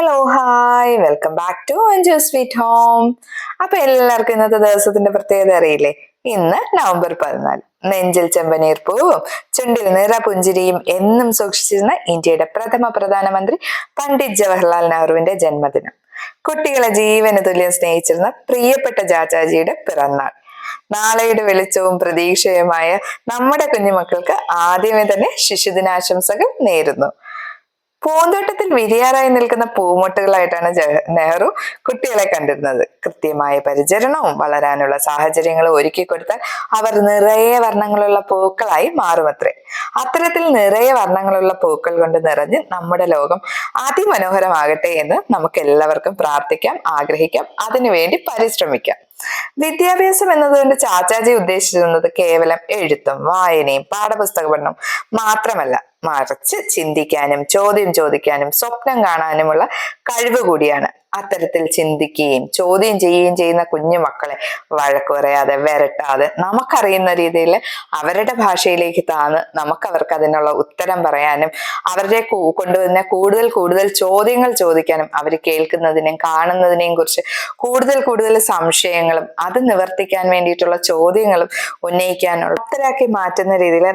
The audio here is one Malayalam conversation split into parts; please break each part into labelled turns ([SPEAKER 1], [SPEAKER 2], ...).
[SPEAKER 1] Hello hi welcome back to Anju sweet home. അപ്പൊ എല്ലാവർക്കും ഇന്നത്തെ ദിവസത്തിന്റെ പ്രത്യേകത അറിയില്ലേ? ഇന്ന് നവംബർ 14. നെഞ്ചിൽ ചെമ്പനീർ പൂവും ചുണ്ടിൽ നിറപുഞ്ചിരിയും എന്നും സൂക്ഷിച്ചിരുന്ന ഇന്ത്യയുടെ പ്രഥമ പ്രധാനമന്ത്രി പണ്ഡിറ്റ് ജവഹർലാൽ നെഹ്റുവിന്റെ ജന്മദിനം. കുട്ടികളെ ജീവന് തുല്യം സ്നേഹിച്ചിരുന്ന പ്രിയപ്പെട്ട ചാച്ചാജിയുടെ പിറന്നാൾ. നാളെയുടെ വെളിച്ചവും പ്രതീക്ഷയുമായ നമ്മുടെ കുഞ്ഞുമക്കൾക്ക് ആദ്യമേ തന്നെ ശിശുദിനാശംസകൾ നേരുന്നു. പൂന്തോട്ടത്തിൽ വിരിയാറായി നിൽക്കുന്ന പൂമൊട്ടുകളായിട്ടാണ് നെഹ്റു കുട്ടികളെ കണ്ടിരുന്നത്. കൃത്യമായ പരിചരണവും വളരാനുള്ള സാഹചര്യങ്ങളും ഒരുക്കി കൊടുത്താൽ അവർ നിറയെ വർണ്ണങ്ങളുള്ള പൂക്കളായി മാറുമത്രേ. അത്തരത്തിൽ നിറയെ വർണ്ണങ്ങളുള്ള പൂക്കൾ കൊണ്ട് നിറഞ്ഞ് നമ്മുടെ ലോകം അതിമനോഹരമാകട്ടെ എന്ന് നമുക്ക് എല്ലാവർക്കും പ്രാർത്ഥിക്കാം, ആഗ്രഹിക്കാം, അതിനുവേണ്ടി പരിശ്രമിക്കാം. വിദ്യാഭ്യാസം എന്നതുകൊണ്ട് ചാച്ചാജി ഉദ്ദേശിച്ചിരുന്നത് കേവലം എഴുത്തും വായനയും പാഠപുസ്തക പഠനം മാത്രമല്ല, മറിച്ച് ചിന്തിക്കാനും ചോദ്യം ചോദിക്കാനും സ്വപ്നം കാണാനുമുള്ള കഴിവ് കൂടിയാണ്. അത്തരത്തിൽ ചിന്തിക്കുകയും ചോദ്യം ചെയ്യുകയും ചെയ്യുന്ന കുഞ്ഞു മക്കളെ വഴക്ക് പറയാതെ വിരട്ടാതെ നമുക്കറിയുന്ന രീതിയിൽ അവരുടെ ഭാഷയിലേക്ക് താന്ന് അവർക്ക് അതിനുള്ള ഉത്തരം പറയാനും അവരുടെ കൊണ്ടുവരുന്ന കൂടുതൽ കൂടുതൽ ചോദ്യങ്ങൾ ചോദിക്കാനും അവർ കേൾക്കുന്നതിനെയും കാണുന്നതിനെയും കുറിച്ച് കൂടുതൽ സംശയങ്ങളും അത് നിവർത്തിക്കാൻ വേണ്ടിയിട്ടുള്ള ചോദ്യങ്ങളും ഉന്നയിക്കാനുള്ള ഉത്തരാക്കി മാറ്റുന്ന രീതിയിൽ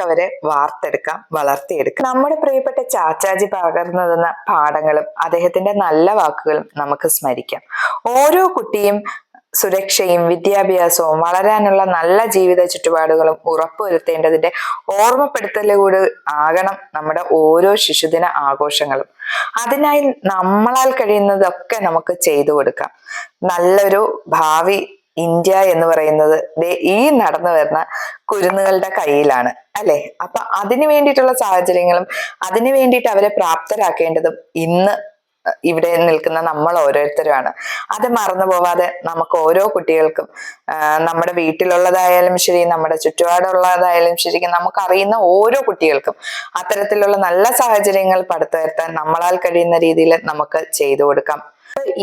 [SPEAKER 1] അവരെ വാർത്തെടുക്കാം, വളർത്തിയെടുക്കാം. നമ്മുടെ പ്രിയപ്പെട്ട ചാച്ചാജി പകർന്നു തന്ന പാഠങ്ങളും അദ്ദേഹത്തിന്റെ നല്ല വാക്കുകളും നമുക്ക് സ്മരിക്കാം. ഓരോ കുട്ടിയും സുരക്ഷയും വിദ്യാഭ്യാസവും വളരാനുള്ള നല്ല ജീവിത ചുറ്റുപാടുകളും ഉറപ്പുവരുത്തേണ്ടതിന്റെ ഓർമ്മപ്പെടുത്തലുകൂടി ആകണം നമ്മുടെ ഓരോ ശിശുദിന ആഘോഷങ്ങളും. അതിനായി നമ്മളാൽ കഴിയുന്നതൊക്കെ നമുക്ക് ചെയ്തു കൊടുക്കാം. നല്ലൊരു ഭാവി ഇന്ത്യ എന്ന് പറയുന്നത് ഈ നടന്നു വരുന്ന കുരുന്നുകളുടെ കയ്യിലാണ്, അല്ലെ? അപ്പൊ അതിനു വേണ്ടിയിട്ടുള്ള സാഹചര്യങ്ങളും അതിനു വേണ്ടിയിട്ട് അവരെ പ്രാപ്തരാക്കേണ്ടതും ഇന്ന് ഇവിടെ നിൽക്കുന്ന നമ്മൾ ഓരോരുത്തരുമാണ്. അത് മറന്നു പോവാതെ നമുക്ക് ഓരോ കുട്ടികൾക്കും നമ്മുടെ വീട്ടിലുള്ളതായാലും ശരി, നമ്മുടെ ചുറ്റുപാടുള്ളതായാലും ശരി, നമുക്കറിയുന്ന ഓരോ കുട്ടികൾക്കും അത്തരത്തിലുള്ള നല്ല സാഹചര്യങ്ങൾ പടുത്തുവരുത്താൻ നമ്മളാൽ കഴിയുന്ന രീതിയിൽ നമുക്ക് ചെയ്തു കൊടുക്കാം.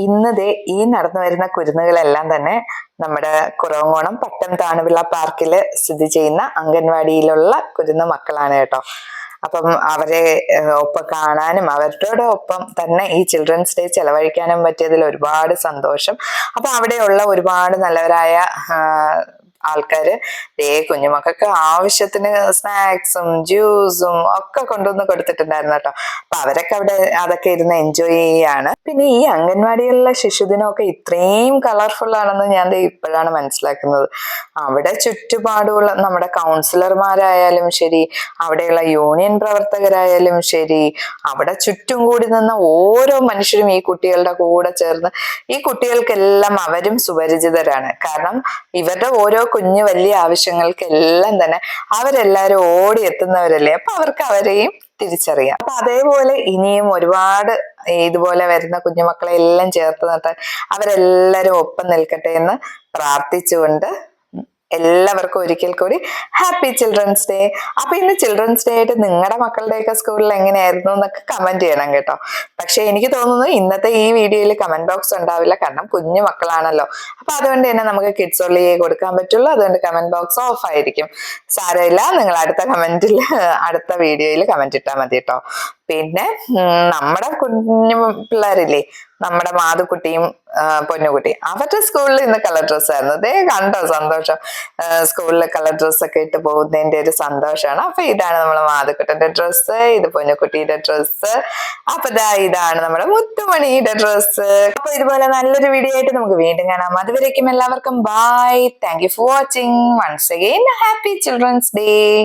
[SPEAKER 1] ഇന്നതേ ഈ നടന്നു വരുന്ന കുരുന്നുകളെല്ലാം തന്നെ നമ്മുടെ കുറവങ്കോണം പട്ടം താണുപിള്ള പാർക്കില് സ്ഥിതി ചെയ്യുന്ന അംഗൻവാടിയിലുള്ള കുരുന്നു മക്കളാണ് കേട്ടോ. അപ്പം അവരെ ഒപ്പം കാണാനും അവരുടെ ഒപ്പം തന്നെ ഈ ചിൽഡ്രൻസ് ഡേ ചെലവഴിക്കാനും പറ്റിയതിൽ ഒരുപാട് സന്തോഷം. അപ്പൊ അവിടെയുള്ള ഒരുപാട് നല്ലവരായ ആൾക്കാര് കുഞ്ഞുമക്കൾക്ക് ആവശ്യത്തിന് സ്നാക്സും ജ്യൂസും ഒക്കെ കൊണ്ടുവന്ന് കൊടുത്തിട്ടുണ്ടായിരുന്നു കേട്ടോ. അപ്പൊ അവരൊക്കെ അവിടെ അതൊക്കെ ഇരുന്ന് എൻജോയ് ചെയ്യാണ്. പിന്നെ ഈ അംഗൻവാടികളിലെ ശിശുദിനമൊക്കെ ഇത്രയും കളർഫുൾ ആണെന്ന് ഞാൻ ഇപ്പോഴാണ് മനസ്സിലാക്കുന്നത്. അവിടെ ചുറ്റുപാടുള്ള നമ്മുടെ കൗൺസിലർമാരായാലും ശരി, അവിടെയുള്ള യൂണിയൻ പ്രവർത്തകരായാലും ശരി, അവിടെ ചുറ്റും കൂടി നിന്ന ഓരോ മനുഷ്യരും ഈ കുട്ടികളുടെ കൂടെ ചേർന്ന് ഈ കുട്ടികൾക്കെല്ലാം അവരും സുപരിചിതരാണ്. കാരണം ഇവരുടെ ഓരോ കുഞ്ഞു വലിയ ആവശ്യങ്ങൾക്കെല്ലാം തന്നെ അവരെല്ലാരും ഓടി എത്തുന്നവരല്ലേ. അപ്പൊ അവർക്ക് അവരെയും തിരിച്ചറിയാം. അപ്പൊ അതേപോലെ ഇനിയും ഒരുപാട് ഇതുപോലെ വരുന്ന കുഞ്ഞുമക്കളെ എല്ലാം ചേർത്ത് നിർത്താൻ അവരെല്ലാരും ഒപ്പം നിൽക്കട്ടെ എന്ന് പ്രാർത്ഥിച്ചുകൊണ്ട് എല്ലാവർക്കും ഒരിക്കൽ കൂടി ഹാപ്പി ചിൽഡ്രൻസ് ഡേ. അപ്പൊ ഇന്ന് ചിൽഡ്രൻസ് ഡേ ആയിട്ട് നിങ്ങളുടെ മക്കളുടെയൊക്കെ സ്കൂളിൽ എങ്ങനെയായിരുന്നു എന്നൊക്കെ കമന്റ് ചെയ്യണം കേട്ടോ. പക്ഷെ എനിക്ക് തോന്നുന്നു ഇന്നത്തെ ഈ വീഡിയോയിൽ കമന്റ് ബോക്സ് ഉണ്ടാവില്ല, കാരണം കുഞ്ഞു മക്കളാണല്ലോ. അപ്പൊ അതുകൊണ്ട് തന്നെ നമുക്ക് കിഡ്സ് ഓൺലിയെ കൊടുക്കാൻ പറ്റുള്ളൂ. അതുകൊണ്ട് കമന്റ് ബോക്സ് ഓഫ് ആയിരിക്കും. സാരമില്ല, നിങ്ങൾ അടുത്ത വീഡിയോയിൽ കമന്റ് ഇട്ടാൽ മതി കേട്ടോ. പിന്നെ നമ്മുടെ കുഞ്ഞു പിള്ളേരില്ലേ, നമ്മുടെ മാതുക്കുട്ടിയും പൊന്നുകുട്ടിയും, അവരുടെ സ്കൂളിൽ ഇന്ന് കളർ ഡ്രസ് ആയിരുന്നു. കണ്ടോ സന്തോഷം? സ്കൂളിൽ കളർ ഡ്രസ് ഒക്കെ ഇട്ട് പോകുന്നതിന്റെ ഒരു സന്തോഷമാണ്. അപ്പൊ ഇതാണ് നമ്മുടെ മാതുക്കുട്ടന്റെ ഡ്രസ്സ്, ഇത് പൊന്നുകുട്ടിയുടെ ഡ്രസ്സ്, അപ്പൊ ഇതാണ് നമ്മുടെ മുത്തുമണിയുടെ ഡ്രസ്സ്. അപ്പൊ ഇതുപോലെ നല്ലൊരു വീഡിയോ ആയിട്ട് നമുക്ക് വീണ്ടും കാണാം. അതുവരേക്കും എല്ലാവർക്കും bye. Thank you for watching. Once again happy children's day.